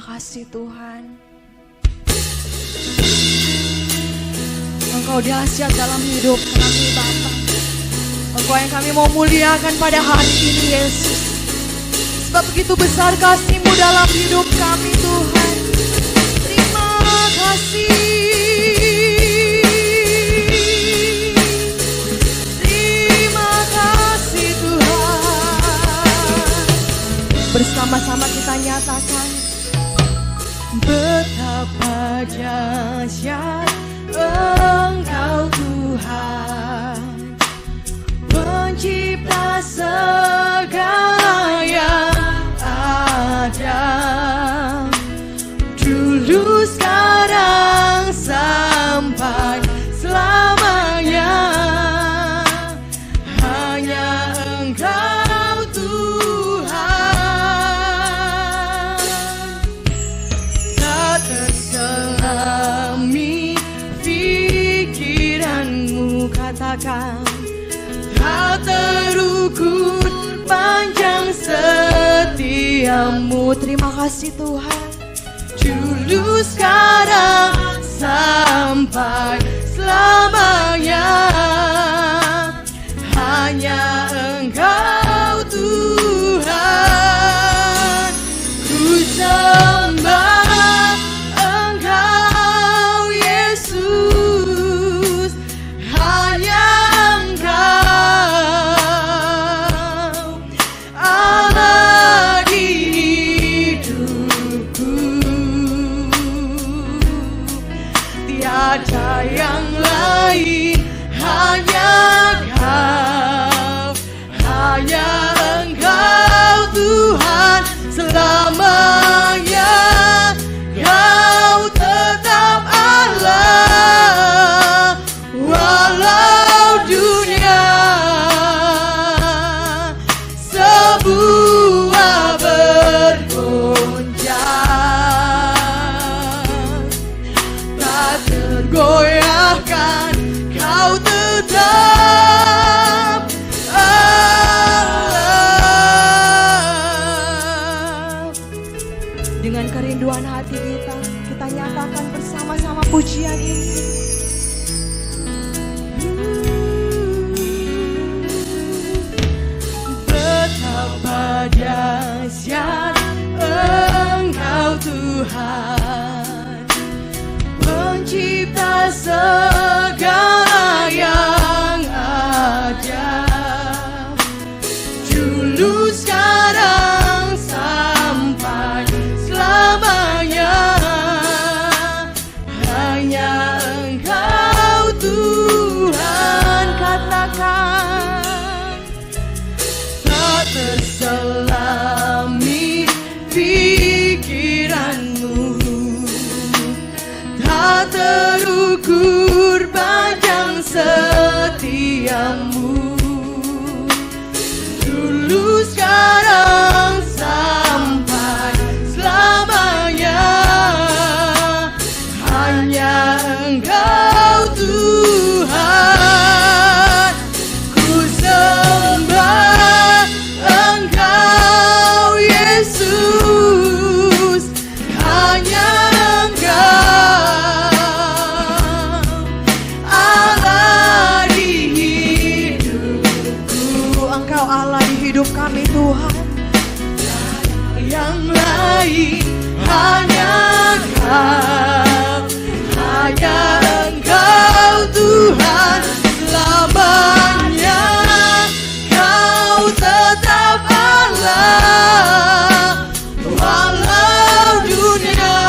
kasih Tuhan. Engkau dahsyat dalam hidup kami Bapa. Engkau yang kami mau muliakan pada hari ini Yesus. Sebab begitu besar kasih-Mu dalam hidup kami Tuhan. Terima kasih. Terima kasih Tuhan. Bersama-sama kita nyatakan betapa dahsyat Engkau Tuhan, pencipta segala yang ada, dulu sekarang sampai selamanya. Hanya Engkau Tuhan, tak terselami pikiranmu, katakan tak terukur panjang setiamu. Terima kasih Tuhan, dulu sekarang sampai selamanya. Hanya Engkau Tuhan, ku sembah Engkau Yesus. Hanya Engkau Allah di hidupku, tiada yang lain. Hanya Kau, hanya Engkau Tuhan selamanya. Kau tetap Allah walau dunia sebuah bergoncang, tak tergoyahkan. Kau tetap Allah. Dengan kerinduan hati kita nyatakan bersama-sama pujian ini. Betapa dahsyat Engkau Tuhan, pencipta segala yang ada, dulu sekarang sampai selamanya. Hanya Engkau Tuhan, katakan tak terselami pikiranmu, tak terukur panjang setiamu, dulu sekarang sampai selamanya. Hanya Engkau Tuhan, ku sembah Engkau Yesus. Hanya Engkau Allah di hidupku. Engkau Allah di hidup kami Tuhan, yang lain. Hanya Kau, hanya Engkau Tuhan selamanya. Kau tetap Allah walau dunia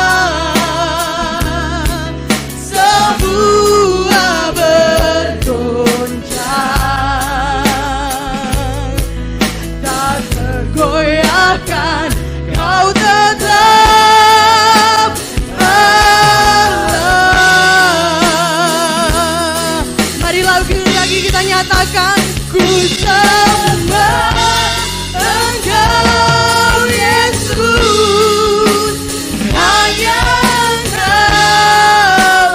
sebuah bergoncang, tak tergoyahkan. Kau tetap Allah. Marilah lagi kita nyatakan, ku sembah Engkau Yesus. Hanya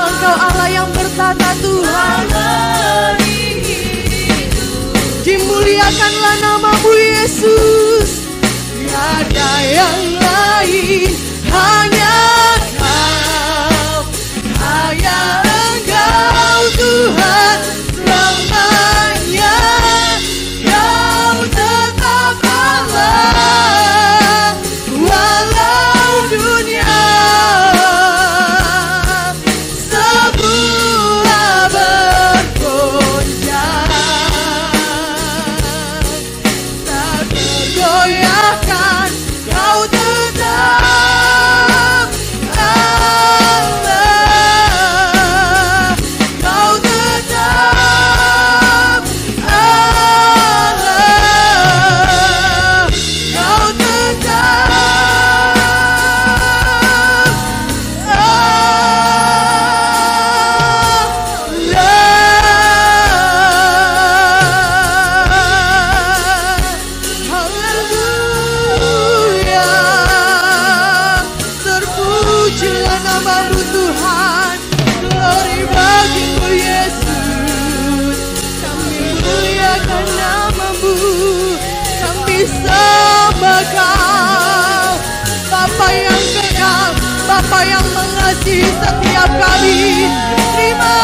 Engkau Allah yang bertata Tuhan. Dimuliakanlah nama-Mu Yesus. Tiada yang lain. hanya Engkau, hanya Engkau Tuhan selamanya. Kau tetap Allah walau dunia semua bergoncang, tak tergoyahkan. Kau tetap Allah, Kau tetap Allah, Kau Haleluya, terpujilah nama-Mu Tuhan, glory bagi-Mu Yesus. Kami muliakan nama-Mu, kami sembah Kau, Bapa yang kekal, Bapa yang mengasihi setiap kami. Terima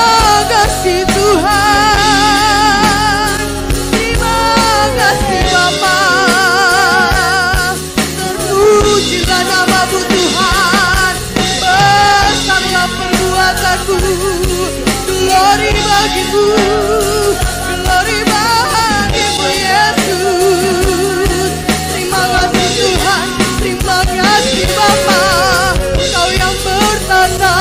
kasih Tuhan, terima kasih Bapa. Terpujilah nama-Mu Tuhan, besarlah perbuatan-Mu, glory bagi-Mu, glory bagi-Mu Yesus. Terima kasih Tuhan, terima kasih Bapa, Kau yang bertata.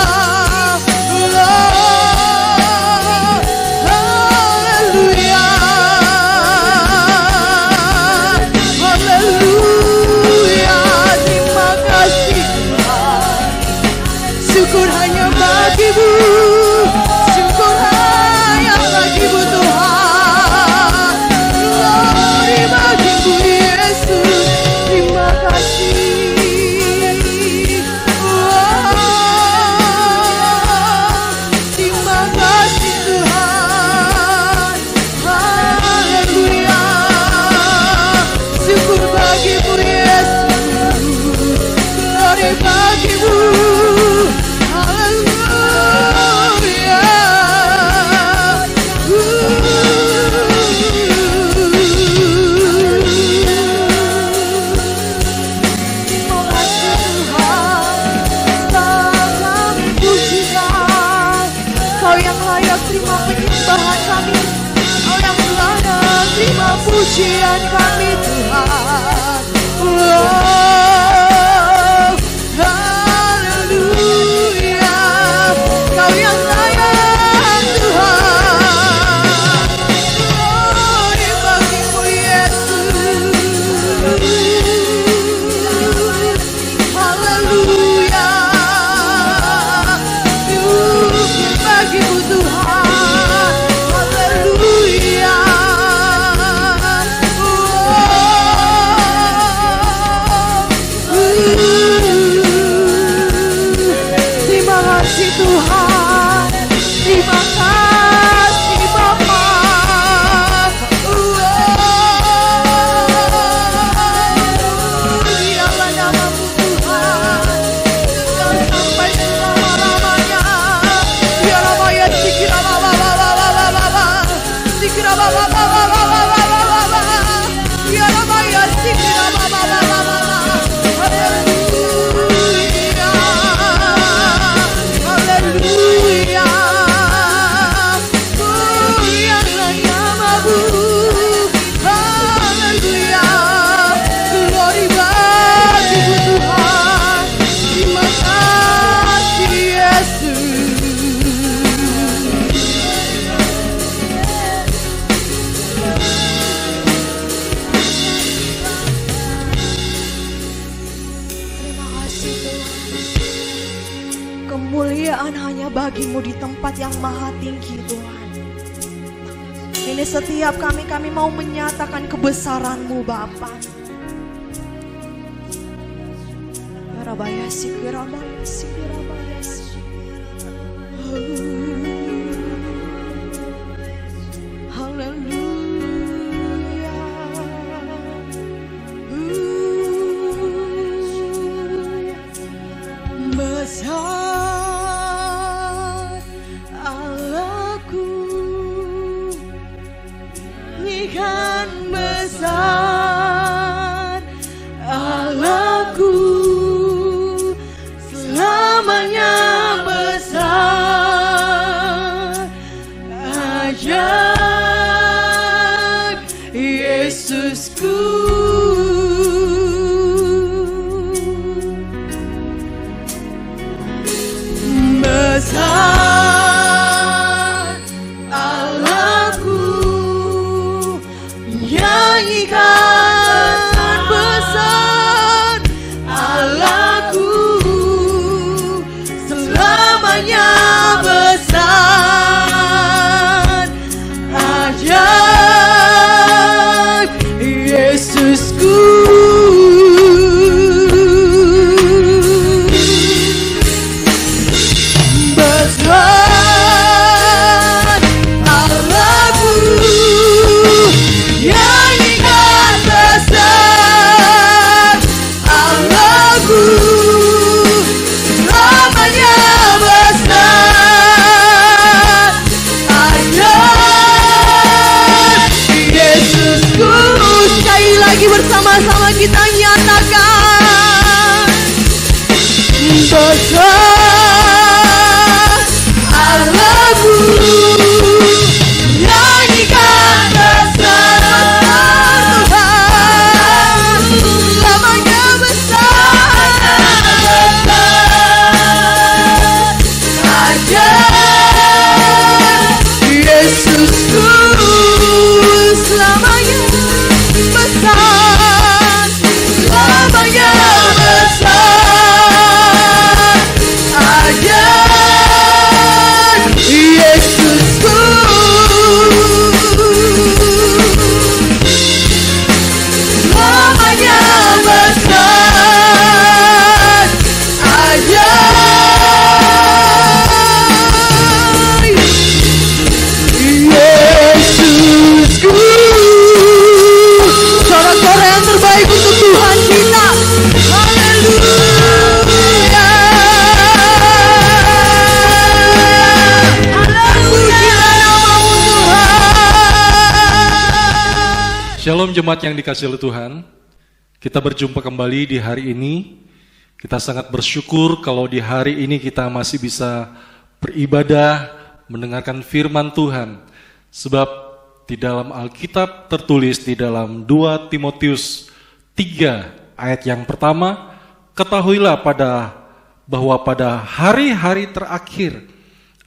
Haleluya, haleluya, terima kasih Tuhan. Syukur hanya bagi-Mu, syukur hanya bagi-Mu Tuhan, glory bagi-Mu Yesus. Terima kasih. Terima kasih Tuhan. Haleluya, syukur bagi-Mu Yesus, glory bagi-Mu. Haleluya. Terima kasih Tuhan, tak kami pujikan. Kau yang layak terima penyembahan kami, Kau yang layak terima pujian kami Tuhan. Oh, haleluya, Kau yang layak Tuhan. Glory bagi-Mu Yesus. Haleluya, syukur bagi-Mu Tuhan. Haleluya. Terima kasih Tuhan, terima kasih Bapa. Mulialah nama-Mu Tuhan, kekal sampai selama-lamanya. Ya Rabaya sikira baba baba baba baba, sikira baba baba baba baba baba. Ya Rabaya sikira baba baba baba. Haleluya, haleluya. Mulialah nama-Mu. Haleluya, glory bagi-Mu Tuhan. Terima kasih Yesus. Terima kasih Tuhan. Kemuliaan hanya bagi-Mu di tempat yang maha tinggi Tuhan. Ini setiap kami mau menyatakan kebesaran-Mu Bapa. Rabaya sikirabaya sikirabaya haleluya. Sama-sama kita nyatakan besar Allahku, nyanyikan besar Tuhan, namanya besar, ajaib Yesusku, selamanya besar, selamanya besar, ajaib Yesusku, selamanya besar, ajaib Yesusku. Sorak-sorai yang terbaik untuk Tuhan kita. Haleluya. Haleluya, namamu Tuhan. Shalom jemaat yang dikasihi oleh Tuhan. Kita berjumpa kembali di hari ini. Kita sangat bersyukur kalau di hari ini kita masih bisa beribadah, mendengarkan firman Tuhan. Sebab di dalam Alkitab tertulis di dalam 2 Timotius 3 ayat yang pertama, ketahuilah bahwa pada hari-hari terakhir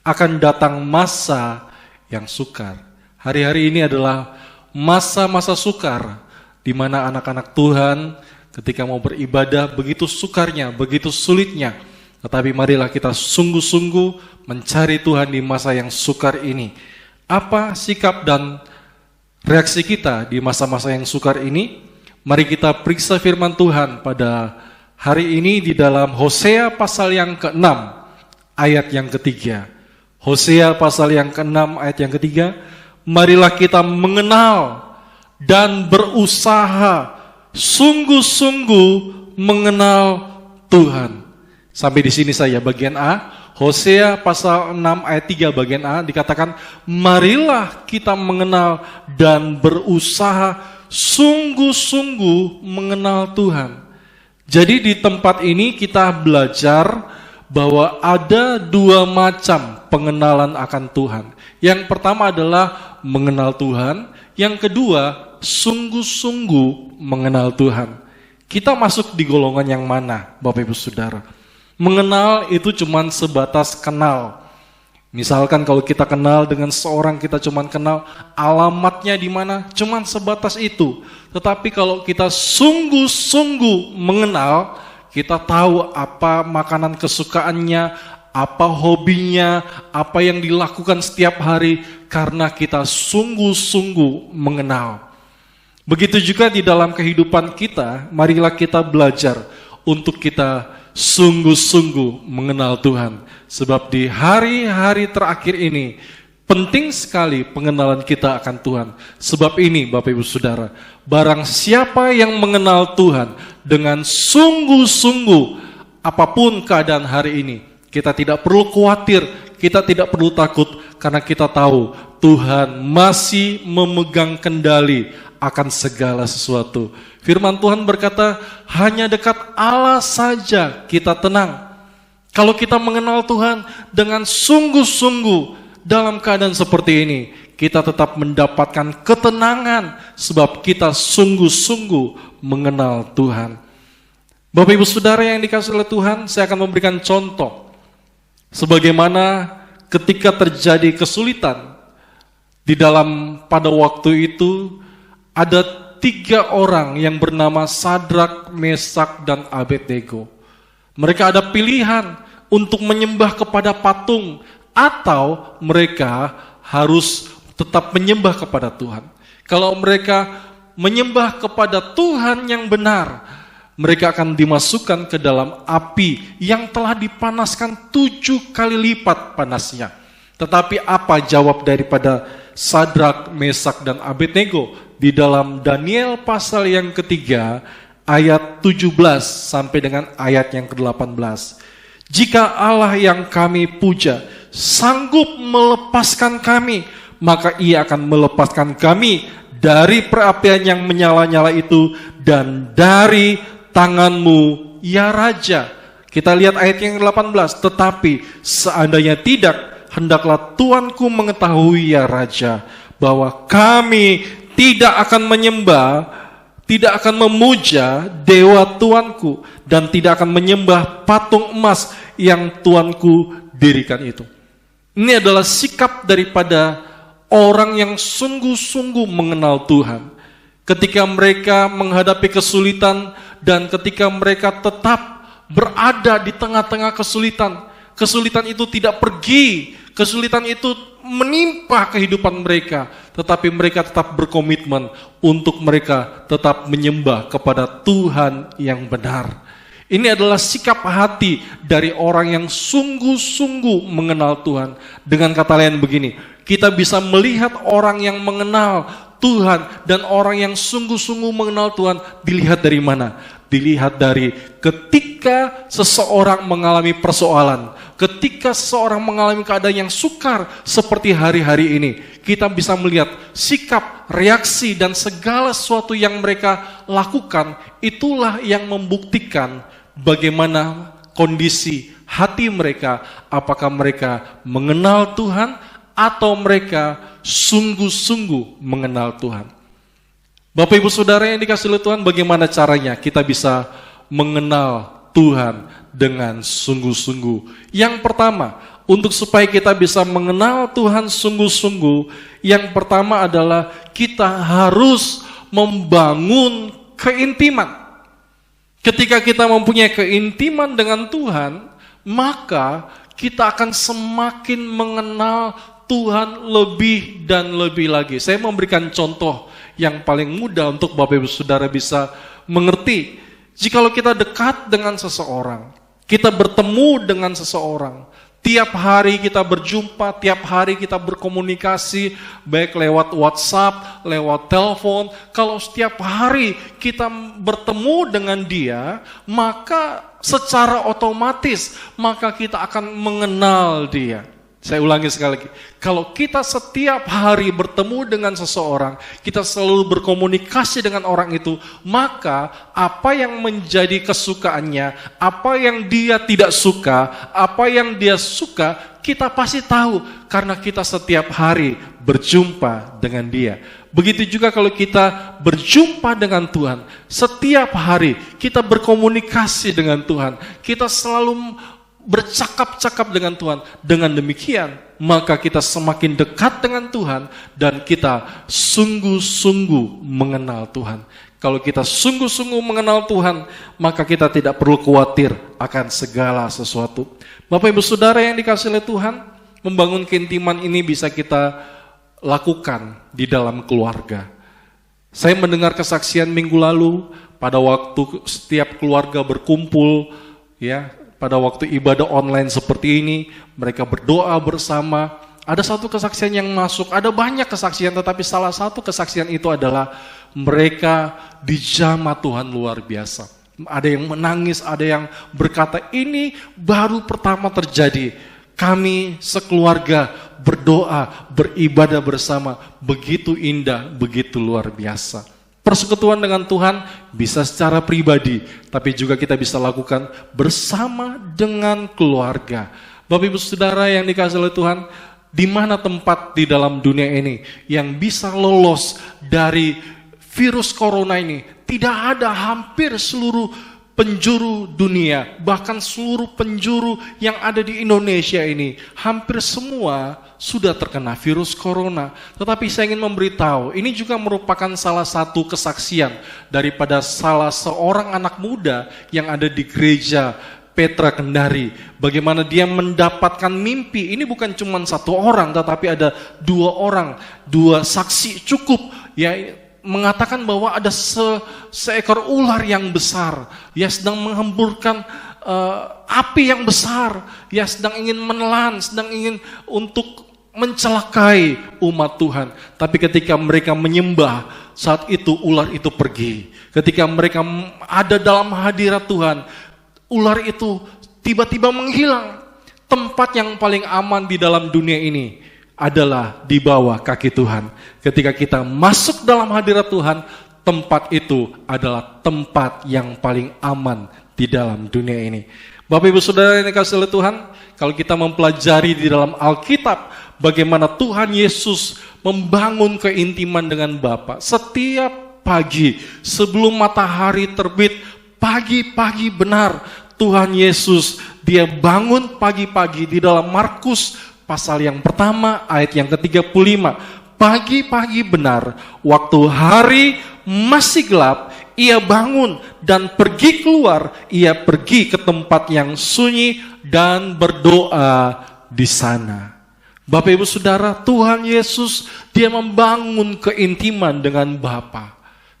akan datang masa yang sukar. Hari-hari ini adalah masa-masa sukar, di mana anak-anak Tuhan ketika mau beribadah begitu sukarnya, begitu sulitnya. Tetapi marilah kita sungguh-sungguh mencari Tuhan di masa yang sukar ini. Apa sikap dan reaksi kita di masa-masa yang sukar ini? Mari kita periksa firman Tuhan pada hari ini di dalam Hosea pasal yang ke-6 ayat yang ketiga. Hosea pasal yang ke-6 ayat yang ketiga. Marilah kita mengenal dan berusaha sungguh-sungguh mengenal Tuhan. Sampai di sini saya bagian A. Hosea pasal 6 ayat 3 bagian A dikatakan, marilah kita mengenal dan berusaha sungguh-sungguh mengenal Tuhan. Jadi di tempat ini kita belajar bahwa ada dua macam pengenalan akan Tuhan. Yang pertama adalah mengenal Tuhan, yang kedua sungguh-sungguh mengenal Tuhan. Kita masuk di golongan yang mana, Bapak Ibu Saudara? Mengenal itu cuma sebatas kenal. Misalkan kalau kita kenal dengan seorang, kita cuma kenal alamatnya di mana, cuma sebatas itu. Tetapi kalau kita sungguh-sungguh mengenal, kita tahu apa makanan kesukaannya, apa hobinya, apa yang dilakukan setiap hari, karena kita sungguh-sungguh mengenal. Begitu juga di dalam kehidupan kita, marilah kita belajar untuk kita sungguh-sungguh mengenal Tuhan. Sebab di hari-hari terakhir ini penting sekali pengenalan kita akan Tuhan. Sebab ini Bapak Ibu Saudara, barang siapa yang mengenal Tuhan dengan sungguh-sungguh, apapun keadaan hari ini, kita tidak perlu khawatir, kita tidak perlu takut, karena kita tahu Tuhan masih memegang kendali akan segala sesuatu. Firman Tuhan berkata, hanya dekat Allah saja kita tenang. Kalau kita mengenal Tuhan dengan sungguh-sungguh dalam keadaan seperti ini, kita tetap mendapatkan ketenangan sebab kita sungguh-sungguh mengenal Tuhan. Bapak Ibu Saudara yang dikasihi oleh Tuhan, saya akan memberikan contoh sebagaimana ketika terjadi kesulitan di dalam pada waktu itu, ada 3 orang yang bernama Sadrak, Mesak, dan Abednego. Mereka ada pilihan untuk menyembah kepada patung atau mereka harus tetap menyembah kepada Tuhan. Kalau mereka menyembah kepada Tuhan yang benar, mereka akan dimasukkan ke dalam api yang telah dipanaskan 7 kali lipat panasnya. Tetapi apa jawab daripada Sadrak, Mesak, dan Abednego? Di dalam Daniel pasal yang ketiga ayat 17 sampai dengan ayat yang ke-18. Jika Allah yang kami puja sanggup melepaskan kami, maka Ia akan melepaskan kami dari perapian yang menyala-nyala itu, dan dari tanganmu, ya Raja. Kita lihat ayat yang 18, tetapi seandainya tidak, hendaklah tuanku mengetahui, ya Raja, bahwa kami tidak akan menyembah, tidak akan memuja dewa tuanku, dan tidak akan menyembah patung emas yang tuanku dirikan itu. Ini adalah sikap daripada orang yang sungguh-sungguh mengenal Tuhan. Ketika mereka menghadapi kesulitan dan ketika mereka tetap berada di tengah-tengah kesulitan, kesulitan itu tidak pergi, kesulitan itu menimpa kehidupan mereka, tetapi mereka tetap berkomitmen untuk mereka tetap menyembah kepada Tuhan yang benar. Ini adalah sikap hati dari orang yang sungguh-sungguh mengenal Tuhan. Dengan kata lain begini, kita bisa melihat orang yang mengenal Tuhan dan orang yang sungguh-sungguh mengenal Tuhan dilihat dari mana? Dilihat dari ketika seseorang mengalami persoalan, ketika seseorang mengalami keadaan yang sukar seperti hari-hari ini, kita bisa melihat sikap, reaksi, dan segala sesuatu yang mereka lakukan, itulah yang membuktikan bagaimana kondisi hati mereka, apakah mereka mengenal Tuhan atau mereka sungguh-sungguh mengenal Tuhan. Bapak Ibu Saudara yang dikasihi oleh Tuhan, bagaimana caranya kita bisa mengenal Tuhan dengan sungguh-sungguh? Yang pertama, untuk supaya kita bisa mengenal Tuhan sungguh-sungguh, yang pertama adalah kita harus membangun keintiman. Ketika kita mempunyai keintiman dengan Tuhan, maka kita akan semakin mengenal Tuhan lebih dan lebih lagi. Saya memberikan contoh yang paling mudah untuk Bapak Ibu Saudara bisa mengerti. Jikalau kita dekat dengan seseorang, kita bertemu dengan seseorang, tiap hari kita berjumpa, tiap hari kita berkomunikasi, baik lewat WhatsApp, lewat telepon. Kalau setiap hari kita bertemu dengan dia, maka secara otomatis maka kita akan mengenal dia. Saya ulangi sekali lagi, kalau kita setiap hari bertemu dengan seseorang, kita selalu berkomunikasi dengan orang itu, maka apa yang menjadi kesukaannya, apa yang dia tidak suka, apa yang dia suka, kita pasti tahu karena kita setiap hari berjumpa dengan dia. Begitu juga kalau kita berjumpa dengan Tuhan, setiap hari kita berkomunikasi dengan Tuhan, kita selalu bercakap-cakap dengan Tuhan. Dengan demikian, maka kita semakin dekat dengan Tuhan dan kita sungguh-sungguh mengenal Tuhan. Kalau kita sungguh-sungguh mengenal Tuhan, maka kita tidak perlu khawatir akan segala sesuatu. Bapak Ibu Saudara yang dikasihi oleh Tuhan, membangun keintiman ini bisa kita lakukan di dalam keluarga. Saya mendengar kesaksian minggu lalu, pada waktu setiap keluarga berkumpul, ya, pada waktu ibadah online seperti ini, mereka berdoa bersama. Ada satu kesaksian yang masuk, ada banyak kesaksian, tetapi salah satu kesaksian itu adalah mereka dijamah Tuhan luar biasa. Ada yang menangis, ada yang berkata, ini baru pertama terjadi. Kami sekeluarga berdoa, beribadah bersama, begitu indah, begitu luar biasa. Persekutuan dengan Tuhan bisa secara pribadi, tapi juga kita bisa lakukan bersama dengan keluarga. Bapak Ibu Saudara yang dikasihi oleh Tuhan, di mana tempat di dalam dunia ini yang bisa lolos dari virus corona ini? Tidak ada, hampir seluruh penjuru dunia, bahkan seluruh penjuru yang ada di Indonesia ini, hampir semua sudah terkena virus corona. Tetapi saya ingin memberitahu, ini juga merupakan salah satu kesaksian daripada salah seorang anak muda yang ada di gereja Petra Kendari. Bagaimana dia mendapatkan mimpi, ini bukan cuma satu orang, tetapi ada dua orang, dua saksi cukup, ya, mengatakan bahwa ada seekor ular yang besar, ya, sedang menghemburkan api yang besar, ya, sedang ingin menelan, sedang ingin untuk mencelakai umat Tuhan. Tapi ketika mereka menyembah, saat itu ular itu pergi. Ketika mereka ada dalam hadirat Tuhan, ular itu tiba-tiba menghilang. Tempat yang paling aman di dalam dunia ini adalah di bawah kaki Tuhan. Ketika kita masuk dalam hadirat Tuhan, tempat itu adalah tempat yang paling aman di dalam dunia ini. Bapak Ibu Saudara yang dikasihi oleh Tuhan, kalau kita mempelajari di dalam Alkitab bagaimana Tuhan Yesus membangun keintiman dengan Bapa. Setiap pagi sebelum matahari terbit, pagi-pagi benar Tuhan Yesus dia bangun pagi-pagi di dalam Markus pasal yang pertama ayat yang ke-35. Pagi-pagi benar, waktu hari masih gelap, ia bangun dan pergi keluar. Ia pergi ke tempat yang sunyi dan berdoa di sana. Bapak Ibu Saudara, Tuhan Yesus dia membangun keintiman dengan Bapa.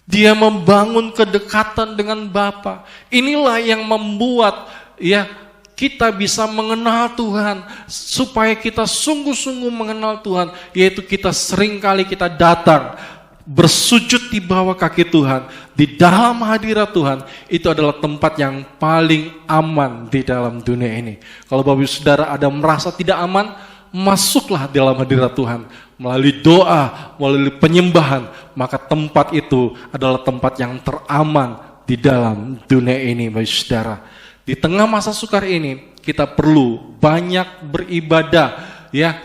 Dia membangun kedekatan dengan Bapa. Inilah yang membuat kita bisa mengenal Tuhan, supaya kita sungguh-sungguh mengenal Tuhan, yaitu kita seringkali kita datang bersujud di bawah kaki Tuhan, di dalam hadirat Tuhan. Itu adalah tempat yang paling aman di dalam dunia ini. Kalau Bapak Ibu Saudara ada merasa tidak aman, masuklah dalam hadirat Tuhan melalui doa, melalui penyembahan, maka tempat itu adalah tempat yang teraman di dalam dunia ini, Bapak Ibu Saudara. Di tengah masa sukar ini, kita perlu banyak beribadah,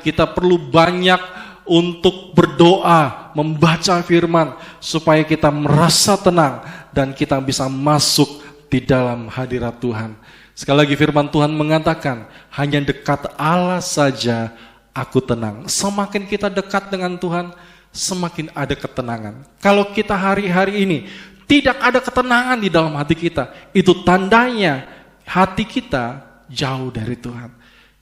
kita perlu banyak untuk berdoa, membaca firman, supaya kita merasa tenang dan kita bisa masuk di dalam hadirat Tuhan. Sekali lagi firman Tuhan mengatakan, hanya dekat Allah saja aku tenang. Semakin kita dekat dengan Tuhan, semakin ada ketenangan. Kalau kita hari-hari ini tidak ada ketenangan di dalam hati kita, itu tandanya hati kita jauh dari Tuhan.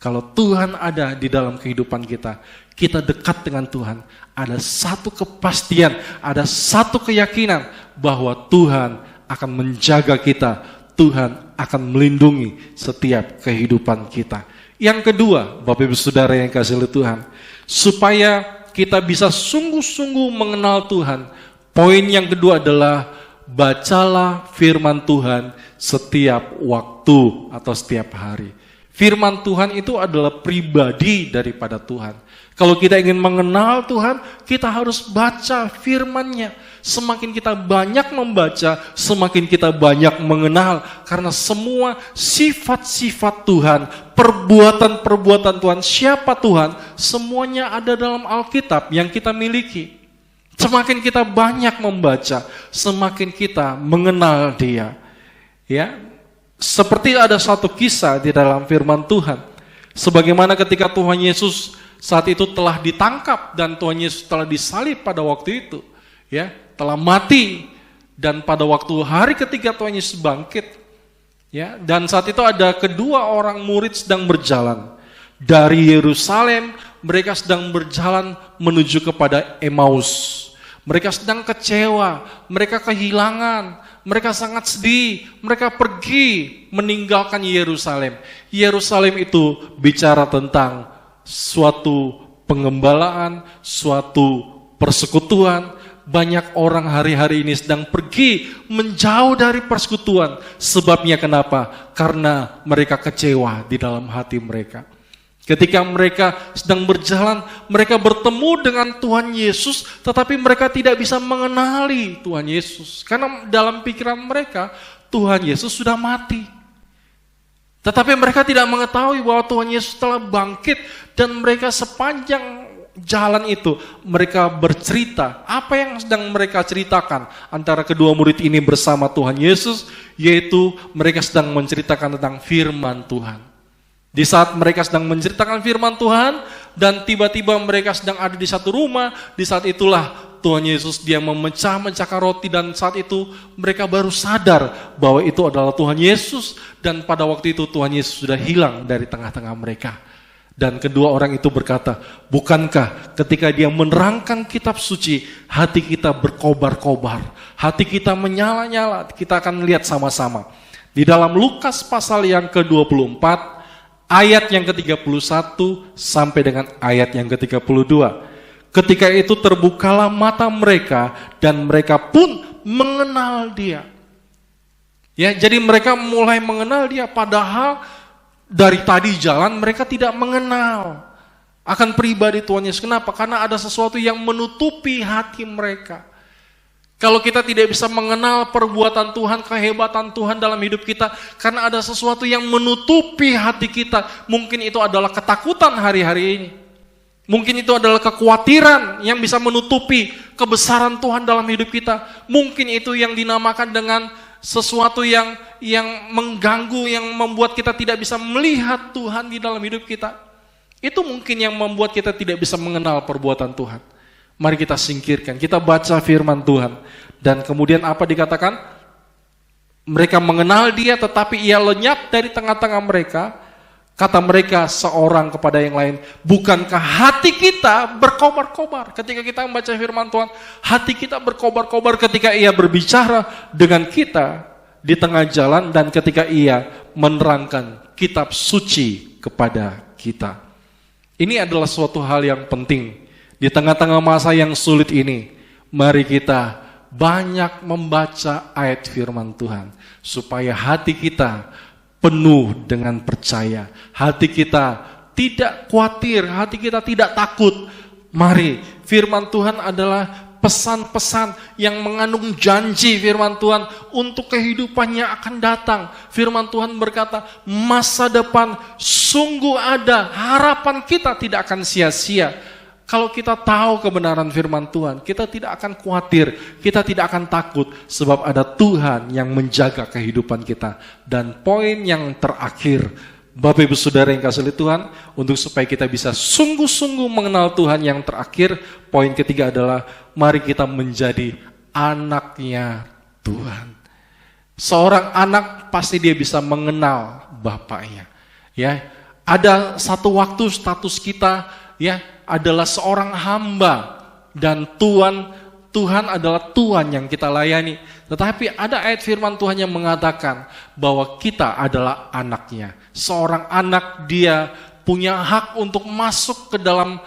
Kalau Tuhan ada di dalam kehidupan kita, kita dekat dengan Tuhan, ada satu kepastian, ada satu keyakinan bahwa Tuhan akan menjaga kita, Tuhan akan melindungi setiap kehidupan kita. Yang kedua, Bapak Ibu Saudara yang kasih oleh Tuhan, supaya kita bisa sungguh-sungguh mengenal Tuhan, poin yang kedua adalah bacalah firman Tuhan setiap waktu atau setiap hari. Firman Tuhan itu adalah pribadi daripada Tuhan. Kalau kita ingin mengenal Tuhan, kita harus baca firman-Nya. Semakin kita banyak membaca, semakin kita banyak mengenal. Karena semua sifat-sifat Tuhan, perbuatan-perbuatan Tuhan, siapa Tuhan, semuanya ada dalam Alkitab yang kita miliki. Semakin kita banyak membaca, semakin kita mengenal Dia. Seperti ada satu kisah di dalam firman Tuhan. Sebagaimana ketika Tuhan Yesus saat itu telah ditangkap dan Tuhan Yesus telah disalib pada waktu itu, telah mati, dan pada waktu hari ketiga Tuhan Yesus bangkit, dan saat itu ada kedua orang murid sedang berjalan dari Yerusalem. Mereka sedang berjalan menuju kepada Emmaus. Mereka sedang kecewa, mereka kehilangan, mereka sangat sedih, mereka pergi meninggalkan Yerusalem. Yerusalem itu bicara tentang suatu pengembalaan, suatu persekutuan. Banyak orang hari-hari ini sedang pergi menjauh dari persekutuan. Sebabnya kenapa? Karena mereka kecewa di dalam hati mereka. Ketika mereka sedang berjalan, mereka bertemu dengan Tuhan Yesus, tetapi mereka tidak bisa mengenali Tuhan Yesus. Karena dalam pikiran mereka, Tuhan Yesus sudah mati. Tetapi mereka tidak mengetahui bahwa Tuhan Yesus telah bangkit, dan mereka sepanjang jalan itu, mereka bercerita. Apa yang sedang mereka ceritakan antara kedua murid ini bersama Tuhan Yesus, yaitu mereka sedang menceritakan tentang firman Tuhan. Di saat mereka sedang menceritakan firman Tuhan, dan tiba-tiba mereka sedang ada di satu rumah, di saat itulah Tuhan Yesus dia memecah-mecahkan roti, dan saat itu mereka baru sadar bahwa itu adalah Tuhan Yesus, dan pada waktu itu Tuhan Yesus sudah hilang dari tengah-tengah mereka. Dan kedua orang itu berkata, bukankah ketika dia menerangkan kitab suci, hati kita berkobar-kobar, hati kita menyala-nyala. Kita akan lihat sama-sama. Di dalam Lukas pasal yang ke-24, ayat yang ke-31 sampai dengan ayat yang ke-32. Ketika itu terbukalah mata mereka dan mereka pun mengenal Dia. Jadi mereka mulai mengenal Dia, padahal dari tadi jalan mereka tidak mengenal. Akan pribadi Tuhan Yesus. Kenapa? Karena ada sesuatu yang menutupi hati mereka. Kalau kita tidak bisa mengenal perbuatan Tuhan, kehebatan Tuhan dalam hidup kita, karena ada sesuatu yang menutupi hati kita. Mungkin itu adalah ketakutan hari-hari ini. Mungkin itu adalah kekhawatiran yang bisa menutupi kebesaran Tuhan dalam hidup kita. Mungkin itu yang dinamakan dengan sesuatu yang mengganggu, yang membuat kita tidak bisa melihat Tuhan di dalam hidup kita. Itu mungkin yang membuat kita tidak bisa mengenal perbuatan Tuhan. Mari kita singkirkan, kita baca firman Tuhan. Dan kemudian apa dikatakan? Mereka mengenal Dia tetapi Ia lenyap dari tengah-tengah mereka. Kata mereka seorang kepada yang lain, bukankah hati kita berkobar-kobar ketika kita membaca firman Tuhan? Hati kita berkobar-kobar ketika Ia berbicara dengan kita di tengah jalan dan ketika Ia menerangkan kitab suci kepada kita. Ini adalah suatu hal yang penting. Di tengah-tengah masa yang sulit ini, mari kita banyak membaca ayat firman Tuhan. Supaya hati kita penuh dengan percaya. Hati kita tidak khawatir, hati kita tidak takut. Mari, firman Tuhan adalah pesan-pesan yang mengandung janji firman Tuhan untuk kehidupannya akan datang. Firman Tuhan berkata, masa depan sungguh ada, harapan kita tidak akan sia-sia. Kalau kita tahu kebenaran firman Tuhan, kita tidak akan khawatir, kita tidak akan takut, sebab ada Tuhan yang menjaga kehidupan kita. Dan poin yang terakhir, Bapak Ibu Saudara yang kasih Tuhan, untuk supaya kita bisa sungguh-sungguh mengenal Tuhan, yang terakhir, poin ketiga adalah, mari kita menjadi anaknya Tuhan. Seorang anak pasti dia bisa mengenal bapaknya. Ya, ada satu waktu status kita, ya, adalah seorang hamba dan Tuhan adalah Tuhan yang kita layani. Tetapi ada ayat firman Tuhan yang mengatakan bahwa kita adalah anaknya. Seorang anak dia punya hak untuk masuk ke dalam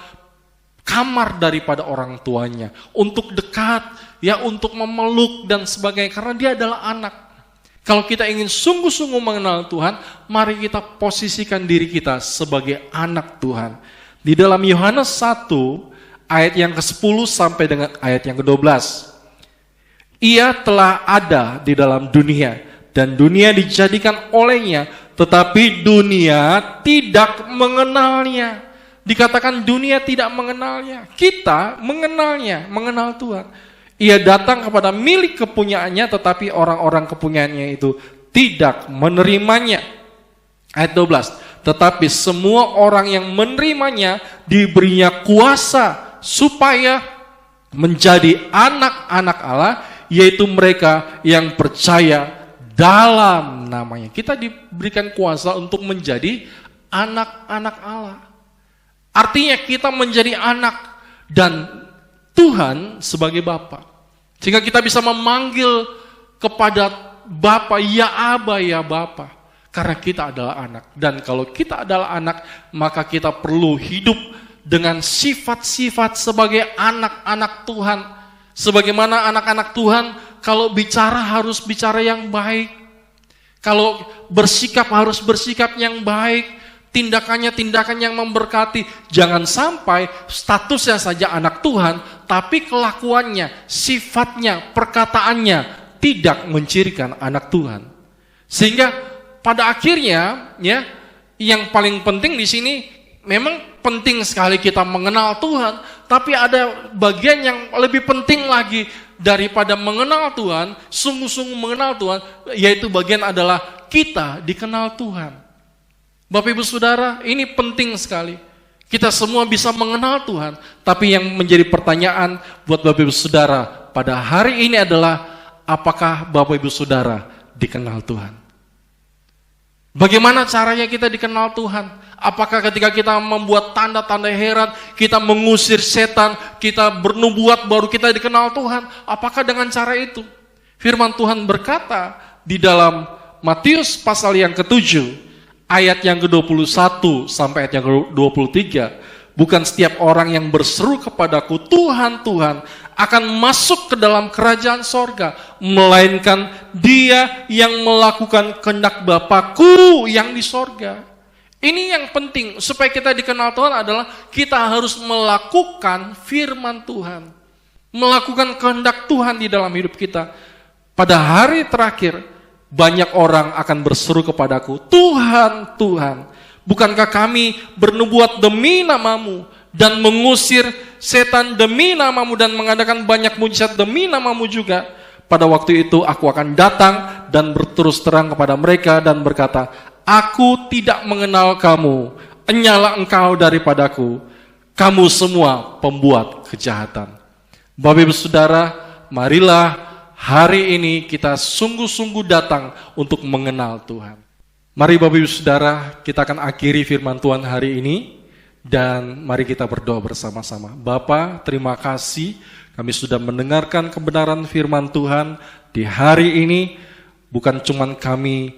kamar daripada orang tuanya, untuk dekat, ya, untuk memeluk dan sebagainya, karena dia adalah anak. Kalau kita ingin sungguh-sungguh mengenal Tuhan, mari kita posisikan diri kita sebagai anak Tuhan. Di dalam Yohanes 1 ayat yang ke-10 sampai dengan ayat yang ke-12. Ia telah ada di dalam dunia dan dunia dijadikan olehnya, tetapi dunia tidak mengenalnya. Dikatakan dunia tidak mengenalnya. Kita mengenalnya, mengenal Tuhan. Ia datang kepada milik kepunyaannya, tetapi orang-orang kepunyaannya itu tidak menerimanya. Ayat 12. Tetapi semua orang yang menerimanya diberinya kuasa supaya menjadi anak-anak Allah, yaitu mereka yang percaya dalam namanya. Kita diberikan kuasa untuk menjadi anak-anak Allah. Artinya kita menjadi anak dan Tuhan sebagai Bapa. Sehingga kita bisa memanggil kepada Bapa, ya Aba, ya Bapa. Karena kita adalah anak. Dan kalau kita adalah anak, maka kita perlu hidup dengan sifat-sifat sebagai anak-anak Tuhan. Sebagaimana anak-anak Tuhan, kalau bicara harus bicara yang baik. Kalau bersikap harus bersikap yang baik. Tindakannya tindakan yang memberkati. Jangan sampai statusnya saja anak Tuhan, tapi kelakuannya, sifatnya, perkataannya tidak mencirikan anak Tuhan. Sehingga pada akhirnya, ya, yang paling penting di sini memang penting sekali kita mengenal Tuhan, tapi ada bagian yang lebih penting lagi daripada mengenal Tuhan, sungguh-sungguh mengenal Tuhan, yaitu bagian adalah kita dikenal Tuhan. Bapak Ibu Saudara, ini penting sekali. Kita semua bisa mengenal Tuhan, tapi yang menjadi pertanyaan buat Bapak Ibu Saudara pada hari ini adalah, apakah Bapak Ibu Saudara dikenal Tuhan? Bagaimana caranya kita dikenal Tuhan? Apakah ketika kita membuat tanda-tanda heran, kita mengusir setan, kita bernubuat baru kita dikenal Tuhan? Apakah dengan cara itu? Firman Tuhan berkata di dalam Matius pasal yang ke-7, ayat yang ke-21 sampai ayat yang ke-23, bukan setiap orang yang berseru kepadaku, Tuhan, Tuhan, akan masuk ke dalam kerajaan sorga, melainkan dia yang melakukan kehendak Bapa-Ku yang di sorga. Ini yang penting supaya kita dikenal Tuhan adalah kita harus melakukan firman Tuhan. Melakukan kehendak Tuhan di dalam hidup kita. Pada hari terakhir, banyak orang akan berseru kepadaku, Tuhan, Tuhan, bukankah kami bernubuat demi namamu dan mengusir setan demi namamu dan mengadakan banyak mujizat demi namamu juga? Pada waktu itu aku akan datang dan berterus terang kepada mereka dan berkata, aku tidak mengenal kamu, enyalah engkau daripadaku, kamu semua pembuat kejahatan. Bapak Ibu Saudara, marilah hari ini kita sungguh-sungguh datang untuk mengenal Tuhan. Mari Bapak Ibu Saudara, kita akan akhiri firman Tuhan hari ini, dan mari kita berdoa bersama-sama. Bapa, terima kasih kami sudah mendengarkan kebenaran firman Tuhan di hari ini. Bukan cuman kami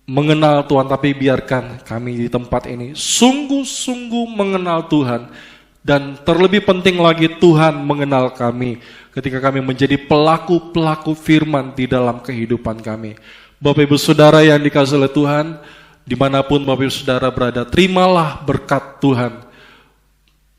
mengenal Tuhan, tapi biarkan kami di tempat ini sungguh-sungguh mengenal Tuhan. Dan terlebih penting lagi Tuhan mengenal kami ketika kami menjadi pelaku-pelaku firman di dalam kehidupan kami. Bapak Ibu Saudara yang dikasihi oleh Tuhan, dimanapun Bapak Ibu Saudara berada, terimalah berkat Tuhan.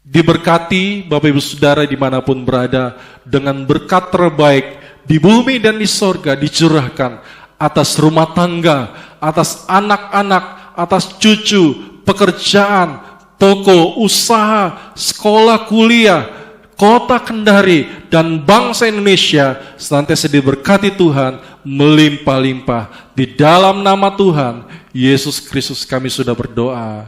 Diberkati Bapak Ibu Saudara dimanapun berada dengan berkat terbaik di bumi dan di sorga dicurahkan atas rumah tangga, atas anak-anak, atas cucu, pekerjaan, toko, usaha, sekolah, kuliah, kota Kendari, dan bangsa Indonesia senantiasa diberkati Tuhan melimpah-limpah. Di dalam nama Tuhan Yesus Kristus kami sudah berdoa.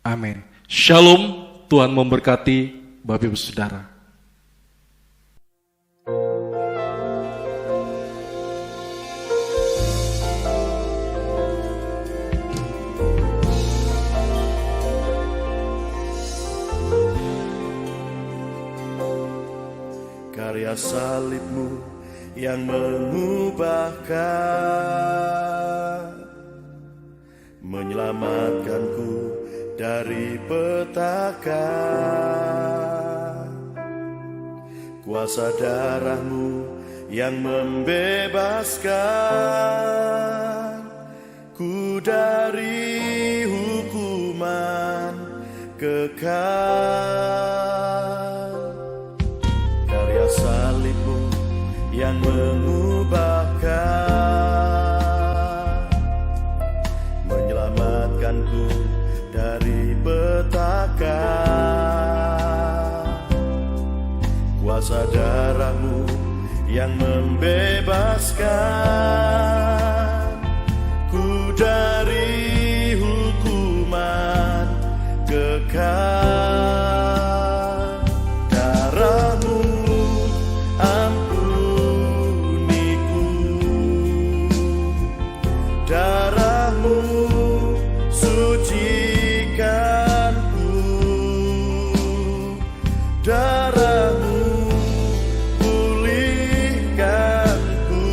Amin. Shalom, Tuhan memberkati Bapak Ibu Saudara. Karya salibmu yang mengubahkan, menyelamatkanku dari petaka. Kuasa darahmu yang membebaskan ku dari hukuman kekal. Karya salibmu yang mengubahkan, menyelamatkanku dari petaka. Kuasa darahmu yang membebaskan ku dari hukuman kekal. Darahmu ampuniku, darahmu sucikanku, darahmu pulihkanku,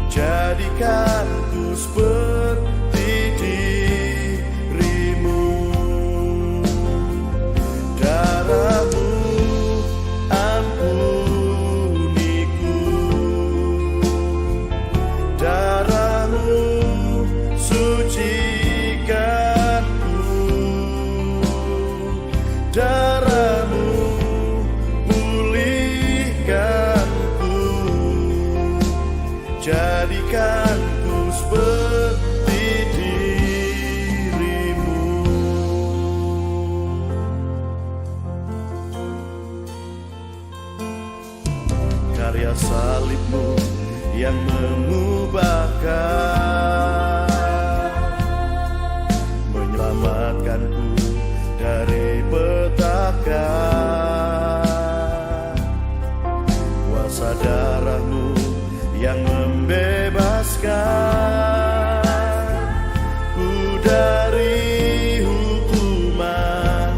jadikanku seperti dirimu. Darahmu ampuniku, darahmu sucikanku, darahmu pulihkanku, jadikanku seperti dirimu. Karya salibmu yang mengubahkan, menyelamatkanku dari petaka. Kuasa darahmu yang membebaskan ku dari hukuman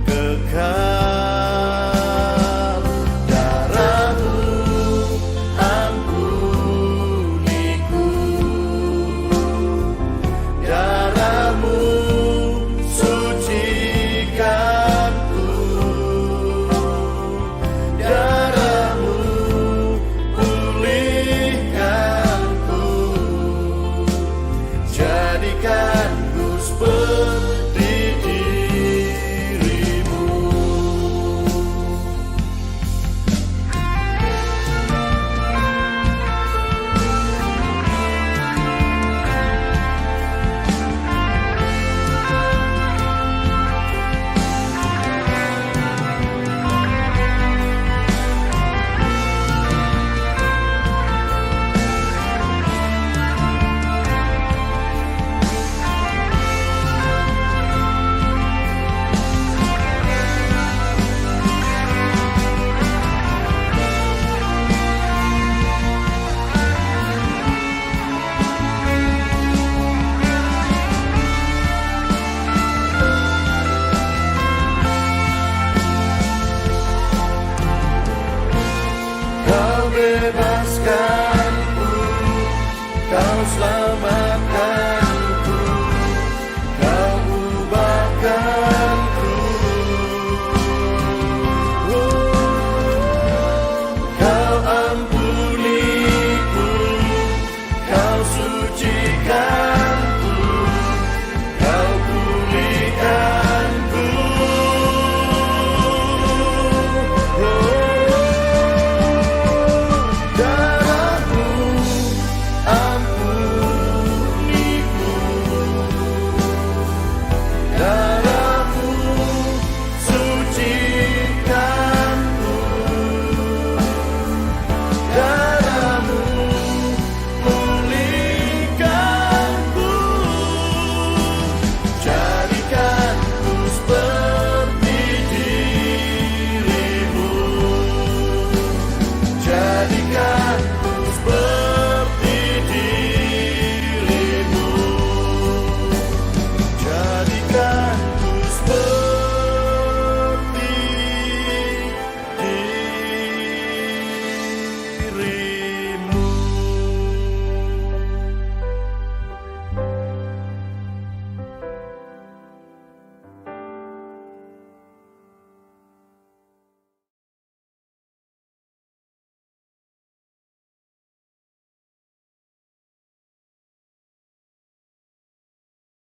kekal. Darahmu ampuniku, darahmu sucikanku, darahmu pulihkanku, selamatkan